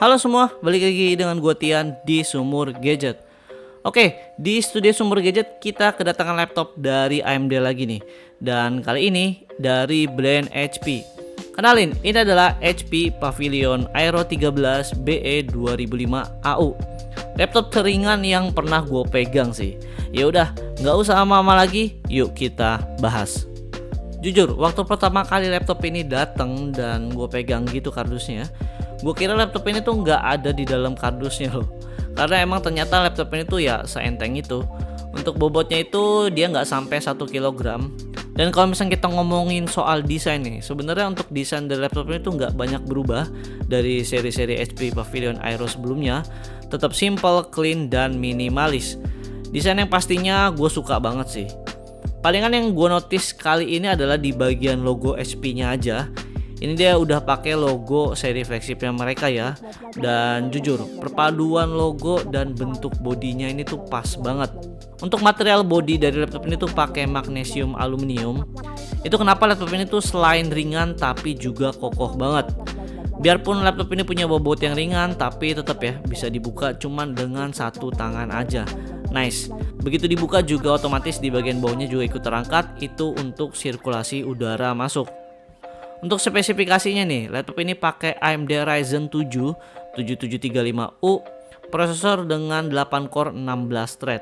Halo semua, balik lagi dengan gua Tian di Sumur Gadget. Oke, di studio Sumur Gadget kita kedatangan laptop dari AMD lagi nih. Dan kali ini dari brand HP. Kenalin, ini adalah HP Pavilion Aero 13 BE 2005 AU. Laptop teringan yang pernah gue pegang sih. Ya udah, nggak usah lama-lama lagi, yuk kita bahas. Jujur, waktu pertama kali laptop ini datang dan gue pegang gitu kardusnya, gue kira laptop ini tuh nggak ada di dalam kardusnya loh. Karena emang ternyata laptop ini tuh ya seenteng itu. Untuk bobotnya itu dia nggak sampai 1 kilogram. Dan kalau misalnya kita ngomongin soal desain nih, sebenarnya untuk desain dari laptop ini tuh nggak banyak berubah dari seri-seri HP Pavilion Aero sebelumnya. Tetap simple, clean, dan minimalis. Desain yang pastinya gue suka banget sih. Palingan yang gue notice kali ini adalah di bagian logo HP-nya aja. Ini dia udah pakai logo seri flagshipnya mereka ya. Dan jujur, perpaduan logo dan bentuk bodinya ini tuh pas banget. Untuk material body dari laptop ini tuh pakai magnesium aluminium. Itu kenapa laptop ini tuh selain ringan tapi juga kokoh banget. Biarpun laptop ini punya bobot yang ringan, tapi tetap ya bisa dibuka cuman dengan satu tangan aja. Nice. Begitu dibuka juga otomatis di bagian bawahnya juga ikut terangkat. Itu untuk sirkulasi udara masuk. Untuk spesifikasinya nih, laptop ini pakai AMD Ryzen 7 7735U, prosesor dengan 8 core 16 thread.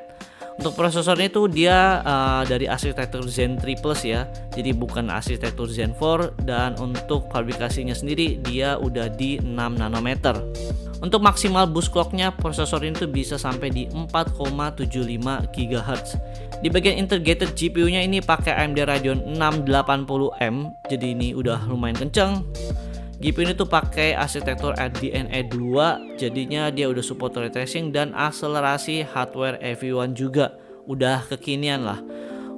Untuk prosesornya itu dia dari arsitektur Zen 3 Plus ya, jadi bukan arsitektur Zen 4. Dan untuk fabrikasinya sendiri dia udah di 6 nanometer. Untuk maksimal boost clocknya prosesor ini tuh bisa sampai di 4,75 GHz. Di bagian integrated GPU-nya ini pakai AMD Radeon 680M, jadi ini udah lumayan kenceng. GPU ini tuh pakai arsitektur RDNA 2, jadinya dia udah support ray tracing dan akselerasi hardware EV1 juga udah kekinian lah.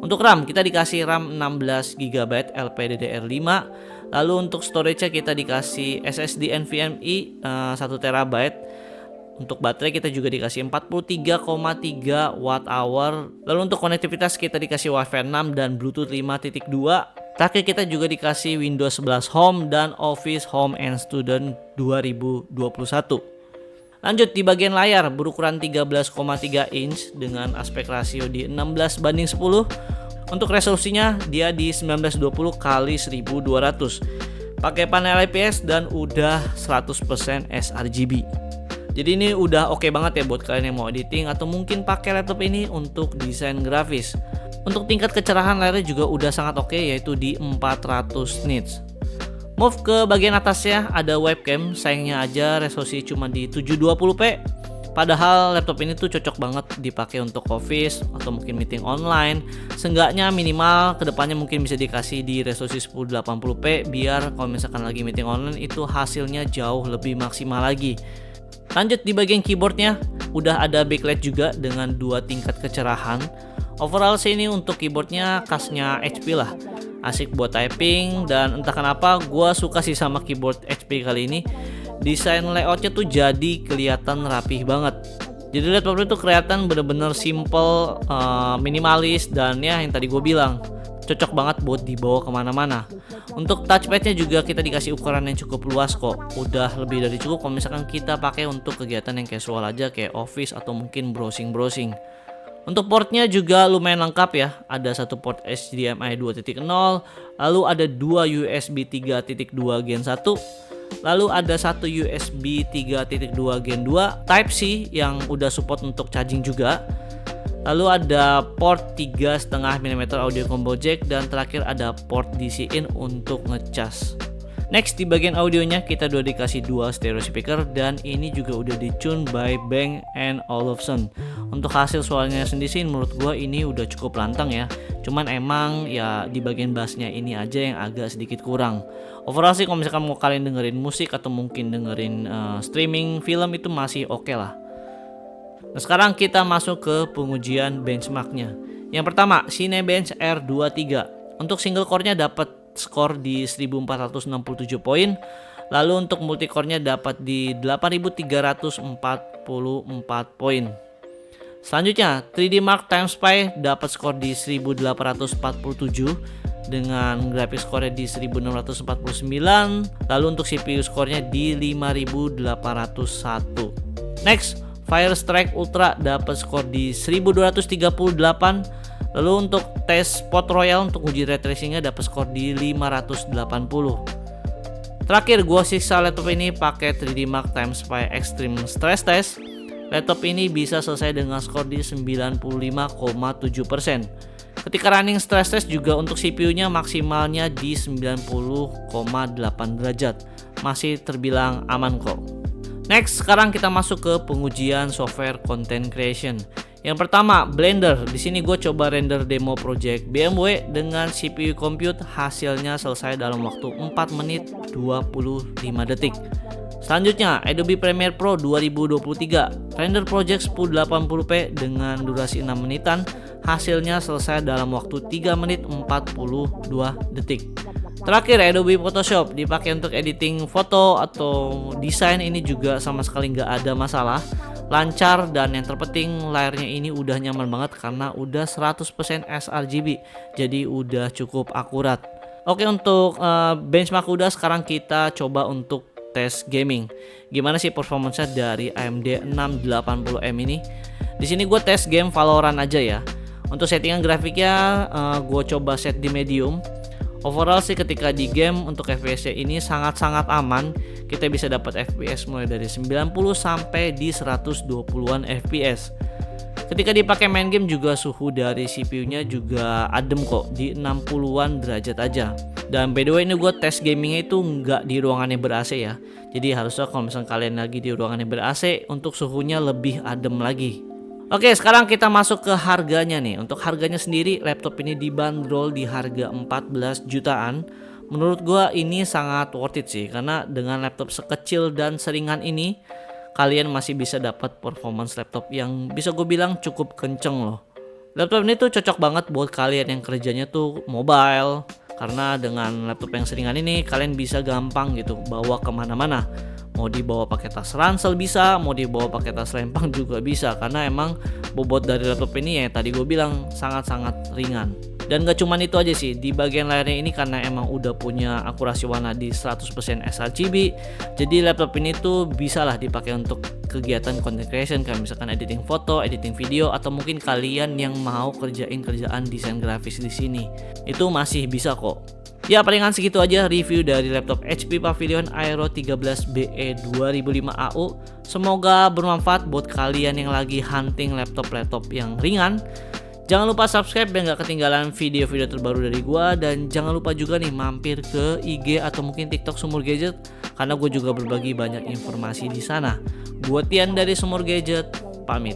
Untuk RAM kita dikasih RAM 16GB LPDDR5. Lalu untuk storage-nya kita dikasih SSD NVMe 1TB. Untuk baterai kita juga dikasih 43,3 Wh. Lalu untuk konektivitas kita dikasih Wi-Fi 6 dan Bluetooth 5.2. Terakhir kita juga dikasih Windows 11 Home dan Office Home and Student 2021. Lanjut di bagian layar berukuran 13,3 inch dengan aspek rasio di 16:10. Untuk resolusinya dia di 1920x1200. Pakai panel IPS dan udah 100% sRGB. Jadi ini udah oke banget ya buat kalian yang mau editing atau mungkin pakai laptop ini untuk desain grafis. Untuk tingkat kecerahan layarnya juga udah sangat oke, yaitu di 400 nits. Move ke bagian atasnya ada webcam, sayangnya aja resolusi cuma di 720p. Padahal laptop ini tuh cocok banget dipakai untuk office atau mungkin meeting online. Seenggaknya minimal kedepannya mungkin bisa dikasih di resolusi 1080p biar kalau misalkan lagi meeting online itu hasilnya jauh lebih maksimal lagi. Lanjut di bagian keyboardnya udah ada backlight juga dengan 2 tingkat kecerahan. Overall sih ini untuk keyboardnya khasnya HP lah, asik buat typing. Dan entah kenapa gue suka sih sama keyboard HP kali ini. Desain layoutnya tuh jadi kelihatan rapih banget. Jadi laptop itu kelihatan bener-bener simple, minimalis, dan ya yang tadi gue bilang cocok banget buat dibawa kemana-mana. Untuk touchpadnya juga kita dikasih ukuran yang cukup luas kok. Udah lebih dari cukup kalau misalkan kita pakai untuk kegiatan yang casual aja kayak office atau mungkin browsing-browsing. Untuk portnya juga lumayan lengkap ya. Ada satu port HDMI 2.0, lalu ada 2 USB 3.2 Gen 1, lalu ada satu USB 3.2 Gen 2 Type-C yang udah support untuk charging juga. Lalu ada port 3,5 mm audio combo jack, dan terakhir ada port DC in untuk ngecas. Next di bagian audionya kita udah dikasih 2 stereo speaker dan ini juga udah di-tune by Bang & Olufsen. Untuk hasil suaranya sendiri sih menurut gua ini udah cukup lantang ya. Cuman emang ya di bagian bassnya ini aja yang agak sedikit kurang. Overall sih kalau misalkan mau kalian dengerin musik atau mungkin dengerin streaming film itu masih oke lah. Nah sekarang kita masuk ke pengujian benchmarknya. Yang pertama Cinebench R23. Untuk single core-nya dapat skor di 1467 poin. Lalu untuk multicore-nya dapat di 8344 poin. Selanjutnya 3D Mark Time Spy dapat skor di 1847. dengan grafik skornya di 1649, lalu untuk CPU skornya di 5801. Next, Fire Strike Ultra dapat skor di 1238. Lalu untuk tes Spot Royal untuk uji ray tracingnya dapat skor di 580. Terakhir, gua siksa laptop ini pakai 3D Mark Times Pi Extreme Stress Test. Laptop ini bisa selesai dengan skor di 95,7%. Ketika running stress test juga untuk CPU-nya maksimalnya di 90,8 derajat. Masih terbilang aman kok. Next, sekarang kita masuk ke pengujian software content creation. Yang pertama, Blender. Di sini gue coba render demo project BMW dengan CPU compute, hasilnya selesai dalam waktu 4 menit 25 detik. Selanjutnya, Adobe Premiere Pro 2023, render project 1080p dengan durasi 6 menitan, hasilnya selesai dalam waktu 3 menit 42 detik. Terakhir, Adobe Photoshop dipakai untuk editing foto atau desain, ini juga sama sekali nggak ada masalah, lancar, dan yang terpenting layarnya ini udah nyaman banget karena udah 100% sRGB, jadi udah cukup akurat. Oke, untuk benchmark udah, sekarang kita coba untuk tes gaming. Gimana sih performanya dari AMD 680M ini? Di sini gue tes game Valorant aja ya. Untuk settingan grafiknya gue coba set di medium. Overall sih ketika di game untuk FPS ini sangat-sangat aman. Kita bisa dapat FPS mulai dari 90 sampai di 120-an FPS. Ketika dipakai main game juga suhu dari CPU-nya juga adem kok, di 60-an derajat aja. Dan by the way, ini gue tes gamingnya itu nggak di ruangannya ber-AC ya. Jadi harusnya kalau misalnya kalian lagi di ruangannya ber-AC, untuk suhunya lebih adem lagi. Oke, sekarang kita masuk ke harganya nih. Untuk harganya sendiri, laptop ini dibanderol di harga 14 jutaan. Menurut gua ini sangat worth it sih, karena dengan laptop sekecil dan seringan ini, kalian masih bisa dapat performance laptop yang bisa gue bilang cukup kenceng loh. Laptop ini tuh cocok banget buat kalian yang kerjanya tuh mobile, karena dengan laptop yang seringan ini kalian bisa gampang gitu bawa kemana-mana. Mau dibawa pakai tas ransel bisa, mau dibawa pakai tas lempang juga bisa, karena emang bobot dari laptop ini ya tadi gue bilang sangat-sangat ringan. Dan gak cuman itu aja sih, di bagian layarnya ini karena emang udah punya akurasi warna di 100% sRGB, jadi laptop ini tuh bisa lah dipakai untuk kegiatan content creation, kayak misalkan editing foto, editing video, atau mungkin kalian yang mau kerjain kerjaan desain grafis di sini, itu masih bisa kok. Ya, palingan segitu aja review dari laptop HP Pavilion Aero 13BE 2005AU. Semoga bermanfaat buat kalian yang lagi hunting laptop-laptop yang ringan. Jangan lupa subscribe biar gak ketinggalan video-video terbaru dari gua, dan jangan lupa juga nih mampir ke IG atau mungkin TikTok Sumur Gadget, karena gue juga berbagi banyak informasi di sana. Gua Tian dari Sumur Gadget, pamit.